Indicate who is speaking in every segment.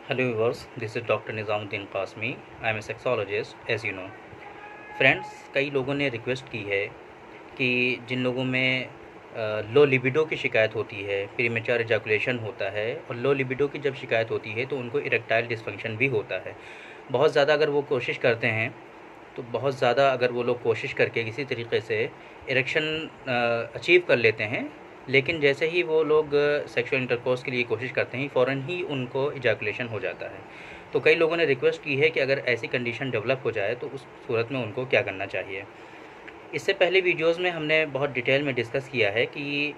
Speaker 1: Hello viewers, this is Dr. Nizamuddin Qasmi. I am a sexologist as you know. Friends, कई लोगों ने request की है कि जिन लोगों में लो लिबिडो की शिकायत होती है, प्रीमेच्योर एजाकुलेशन होता है और लो लिबिडो की जब शिकायत होती है तो उनको इरेक्टाइल डिसफंक्शन भी होता है। बहुत ज़्यादा अगर वो कोशिश करते हैं तो बहुत ज़्यादा अगर वो लोग कोशिश करके किसी तरीके से इरेक्शन अचीव कर लेते हैं, लेकिन जैसे ही वो लोग सेक्सुअल इंटरकोर्स के लिए कोशिश करते हैं फ़ौरन ही उनको इजैकुलेशन हो जाता है। तो कई लोगों ने रिक्वेस्ट की है कि अगर ऐसी कंडीशन डेवलप हो जाए तो उस सूरत में उनको क्या करना चाहिए। इससे पहले वीडियोस में हमने बहुत डिटेल में डिस्कस किया है कि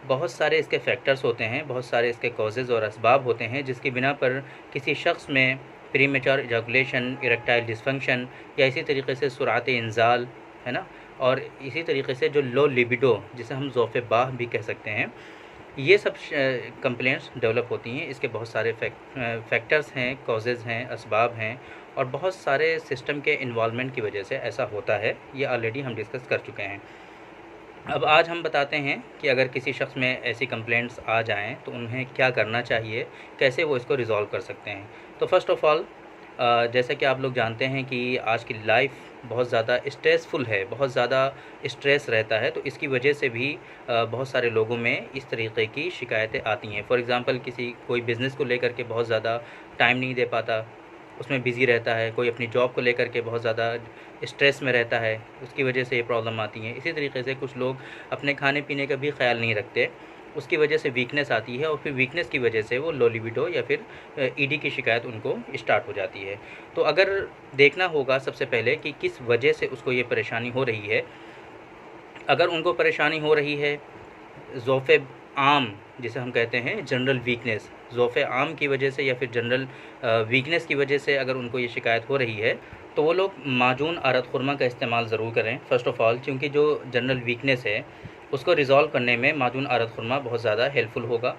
Speaker 1: बहुत सारे इसके फैक्टर्स होते हैं, बहुत सारे इसके कॉजेज़ और असबाब होते हैं जिसकी बिना पर किसी शख्स में प्रीमेच्योर इजैकुलेशन, इरेक्टाइल डिसफंक्शन या इसी तरीके से सुरात इंज़ाल, है ना, और इसी तरीके से जो लो लिबिडो जिसे हम ज़ौफ़ बाह भी कह सकते हैं, ये सब कंप्लेंट्स डेवलप होती हैं। इसके बहुत सारे फैक्टर्स हैं, कॉजेज़ हैं, असबाब हैं और बहुत सारे सिस्टम के इन्वॉल्वमेंट की वजह से ऐसा होता है। ये ऑलरेडी हम डिस्कस कर चुके हैं। अब आज हम बताते हैं कि अगर किसी शख्स में ऐसी कंप्लेंट्स आ जाएँ तो उन्हें क्या करना चाहिए, कैसे वो इसको रिज़ॉल्व कर सकते हैं। तो फ़र्स्ट ऑफ़ ऑल जैसा कि आप लोग जानते हैं कि आज की लाइफ बहुत ज़्यादा स्ट्रेसफुल है, बहुत ज़्यादा स्ट्रेस रहता है, तो इसकी वजह से भी बहुत सारे लोगों में इस तरीक़े की शिकायतें आती हैं। फ़ॉर एग्ज़ाम्पल किसी कोई बिज़नेस को लेकर के बहुत ज़्यादा टाइम नहीं दे पाता, उसमें बिज़ी रहता है, कोई अपनी जॉब को लेकर के बहुत ज़्यादा स्ट्रेस में रहता है, उसकी वजह से ये प्रॉब्लम आती है। इसी तरीके से कुछ लोग अपने खाने-पीने का भी ख़्याल नहीं रखते, उसकी वजह से वीकनेस आती है और फिर वीकनेस की वजह से वो लो लिबिडो या फिर ईडी की शिकायत उनको स्टार्ट हो जाती है। तो अगर देखना होगा सबसे पहले कि किस वजह से उसको ये परेशानी हो रही है। अगर उनको परेशानी हो रही है ज़ौफ़ आम जिसे हम कहते हैं जनरल वीकनेस, ज़ौफ़ आम की वजह से या फिर जनरल वीकनेस की वजह से अगर उनको ये शिकायत हो रही है तो वो लोग माजून आरत खुरमा का इस्तेमाल ज़रूर करें फ़र्स्ट ऑफ़ ऑल, क्योंकि जो जनरल वीकनेस है उसको रिज़ॉल्व करने में माजून आरत खुरमा बहुत ज़्यादा हेल्पफुल होगा।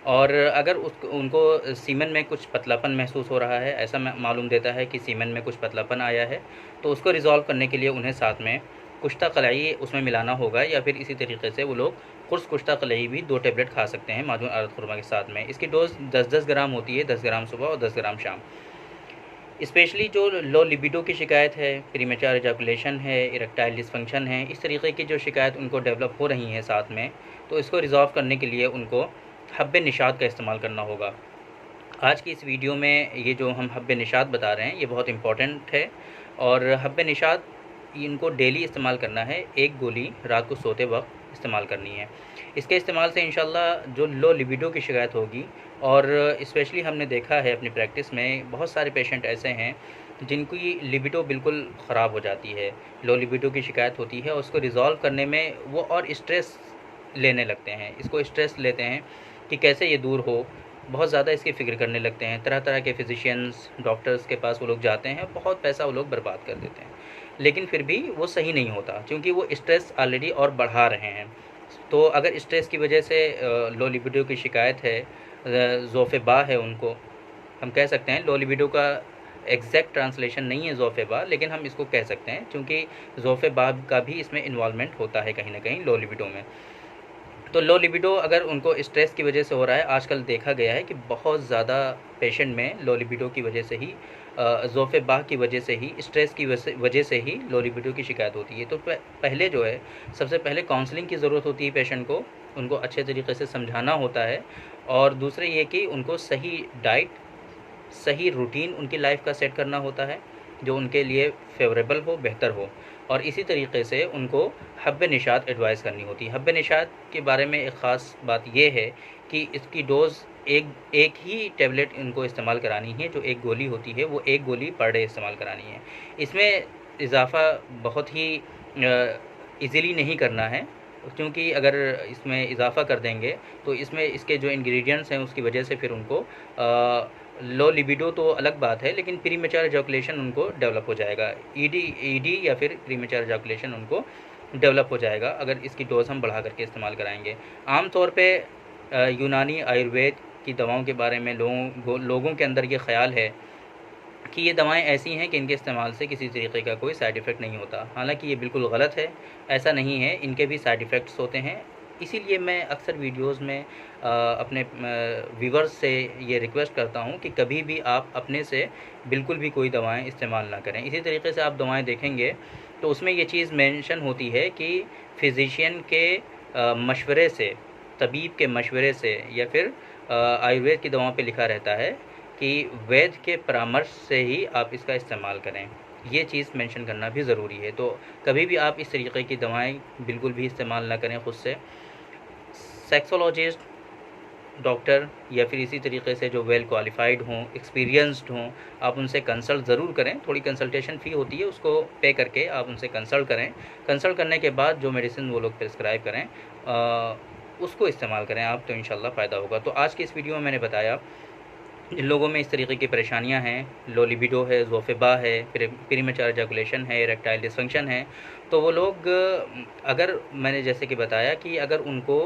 Speaker 1: और अगर उनको सीमन में कुछ पतलापन महसूस हो रहा है, ऐसा मालूम देता है कि सीमन में कुछ पतलापन आया है, तो उसको रिज़ॉल्व करने के लिए उन्हें साथ में कुश्ता कलाई उसमें मिलाना होगा या फिर इसी तरीके से वो लोग कुर्स कुश्ता कलाई भी 2 टैबलेट खा सकते हैं माजून आरत खुरमा के साथ में। इसकी डोज़ 10-10 ग्राम होती है, 10 ग्राम सुबह और 10 ग्राम शाम। स्पेशली जो लो लिबिडो की शिकायत है, प्रीमेच्योर इजैकुलेशन है, इरेक्टाइल डिसफंक्शन है, इस तरीके की जो शिकायत उनको डेवलप हो रही हैं साथ में, तो इसको रिज़ॉल्व करने के लिए उनको हब्बे निशात का इस्तेमाल करना होगा। आज की इस वीडियो में ये जो हम हब्बे निशात बता रहे हैं ये बहुत इम्पॉर्टेंट है और हब्बे निशात इनको डेली इस्तेमाल करना है। एक गोली रात को सोते वक्त इस्तेमाल करनी है। इसके इस्तेमाल से इंशाल्लाह जो लो लिबिडो की शिकायत होगी, और स्पेशली हमने देखा है अपनी प्रैक्टिस में बहुत सारे पेशेंट ऐसे हैं जिनकी लिबिडो बिल्कुल ख़राब हो जाती है, लो लिबिडो की शिकायत होती है और उसको रिज़ॉल्व करने में वो और स्ट्रेस लेने लगते हैं, इसको स्ट्रेस लेते हैं कि कैसे ये दूर हो, बहुत ज़्यादा इसकी फ़िक्र करने लगते हैं। तरह-तरह के फ़िज़िशियंस, डॉक्टर्स के पास वो लोग जाते हैं, बहुत पैसा वो लोग बर्बाद कर देते हैं, लेकिन फिर भी वो सही नहीं होता क्योंकि वो स्ट्रेस ऑलरेडी और बढ़ा रहे हैं। तो अगर स्ट्रेस की वजह से लो लिबिडो की शिकायत है, ज़ौफ़ बाह है उनको, हम कह सकते हैं लो लिबिडो का एग्जैक्ट ट्रांसलेशन नहीं है ज़ौफ़ बाह, लेकिन हम इसको कह सकते हैं क्योंकि ज़ौफ़ बाह का भी इसमें इन्वॉल्वमेंट होता है कहीं न कहीं लो लिबिडो में। तो लो लिबिडो अगर उनको स्ट्रेस की वजह से हो रहा है, आजकल देखा गया है कि बहुत ज़्यादा पेशेंट में लो लिबिडो की वजह से ही, ज़ौफ़ बाह की वजह से ही, स्ट्रेस की वजह से ही लो लिबिडो की शिकायत होती है। तो पहले जो है सबसे पहले काउंसलिंग की ज़रूरत होती है पेशेंट को, उनको अच्छे तरीके से समझाना होता है और दूसरे ये कि उनको सही डाइट, सही रूटीन उनकी लाइफ का सेट करना होता है जो उनके लिए फ़ेवरेबल हो, बेहतर हो, और इसी तरीके से उनको हब्बे निशात एडवाइस करनी होती है। हब्बे निशात के बारे में एक ख़ास बात ये है कि इसकी डोज़ एक एक ही टैबलेट उनको इस्तेमाल करानी है, जो एक गोली होती है वो एक गोली पर डे इस्तेमाल करानी है। इसमें इज़ाफ़ा बहुत ही ईज़िली नहीं करना है, क्योंकि अगर इसमें इज़ाफ़ा कर देंगे तो इसमें इसके जो इंग्रेडिएंट्स हैं उसकी वजह से फिर उनको लो लिबिडो तो अलग बात है, लेकिन प्रीमेच्योर इजैकुलेशन उनको डेवलप हो जाएगा। ईडी या फिर प्रीमेच्योर इजैकुलेशन उनको डेवलप हो जाएगा अगर इसकी डोज़ हम बढ़ा करके इस्तेमाल कराएंगे। आम तौर पे यूनानी आयुर्वेद की दवाओं के बारे में लोगों के अंदर ये ख़्याल है कि ये दवाएं ऐसी हैं कि इनके इस्तेमाल से किसी तरीके का कोई साइड इफ़ेक्ट नहीं होता। हालांकि ये बिल्कुल गलत है, ऐसा नहीं है, इनके भी साइड इफ़ेक्ट्स होते हैं। इसीलिए मैं अक्सर वीडियोज़ में अपने व्यूवर्स से ये रिक्वेस्ट करता हूँ कि कभी भी आप अपने से बिल्कुल भी कोई दवाएँ इस्तेमाल ना करें। इसी तरीके से आप दवाएँ देखेंगे तो उसमें ये चीज़ मेंशन होती है कि फ़िज़िशियन के मशवरे से, तबीब के मशवरे से, या फिर आयुर्वेद की दवाओं पे लिखा रहता है कि वैद्य के परामर्श से ही आप इसका इस्तेमाल करें। ये चीज़ मेंशन करना भी ज़रूरी है। तो कभी भी आप इस तरीके की दवाएँ बिल्कुल भी इस्तेमाल ना करें खुद से। सेक्सोलॉजिस्ट, डॉक्टर या फिर इसी तरीके से जो वेल क्वालिफ़ाइड हों, एक्सपीरियंस्ड हों, आप उनसे कंसल्ट ज़रूर करें। थोड़ी कंसल्टेशन फ़ी होती है, उसको पे करके आप उनसे कंसल्ट करें। कंसल्ट करने के बाद जो मेडिसिन वो लोग प्रिस्क्राइब करें उसको इस्तेमाल करें आप, तो इंशाल्लाह फ़ायदा होगा। तो आज की इस वीडियो में मैंने बताया जिन लोगों में इस तरीके की परेशानियां हैं, लो लिबिडो है, ज़ोफ़ेबा है, प्रीमेच्योर एजाकुलेशन है, इरेक्टाइल डिसफंक्शन है, तो वो लोग अगर मैंने जैसे कि बताया कि अगर उनको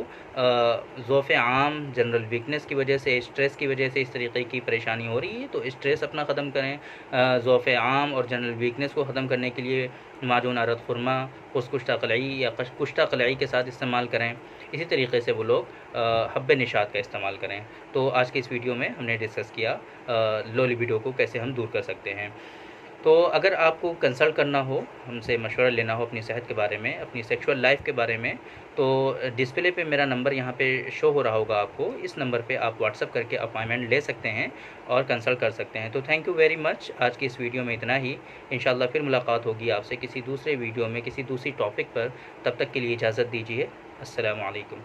Speaker 1: ज़ोफ़े आम, जनरल वीकनेस की वजह से, स्ट्रेस की वजह से इस तरीके की परेशानी हो रही है, तो स्ट्रेस अपना ख़त्म करें। ज़ोफ़े आम और जनरल वीकनेस को ख़त्म करने के लिए माजून अरद खुरमा, कुश्ता कलई या कुश्ता कलई के साथ इस्तेमाल करें। इसी तरीके से वो लोग हब्बे निशात का इस्तेमाल करें। तो आज की इस वीडियो में हमने डिस्कस किया लो लिबिडो को कैसे हम दूर कर सकते हैं। तो अगर आपको कंसल्ट करना हो, हमसे मशवरा लेना हो अपनी सेहत के बारे में, अपनी सेक्सुअल लाइफ के बारे में, तो डिस्प्ले पे मेरा नंबर यहाँ पे शो हो रहा होगा आपको। इस नंबर पे आप व्हाट्सअप करके अपॉइंटमेंट ले सकते हैं और कंसल्ट कर सकते हैं। तो थैंक यू वेरी मच। आज की इस वीडियो में इतना ही। इंशाल्लाह फिर मुलाकात होगी आपसे किसी दूसरे वीडियो में, किसी दूसरी टॉपिक पर। तब तक के लिए इजाज़त दीजिए। अस्सलामु अलैकुम।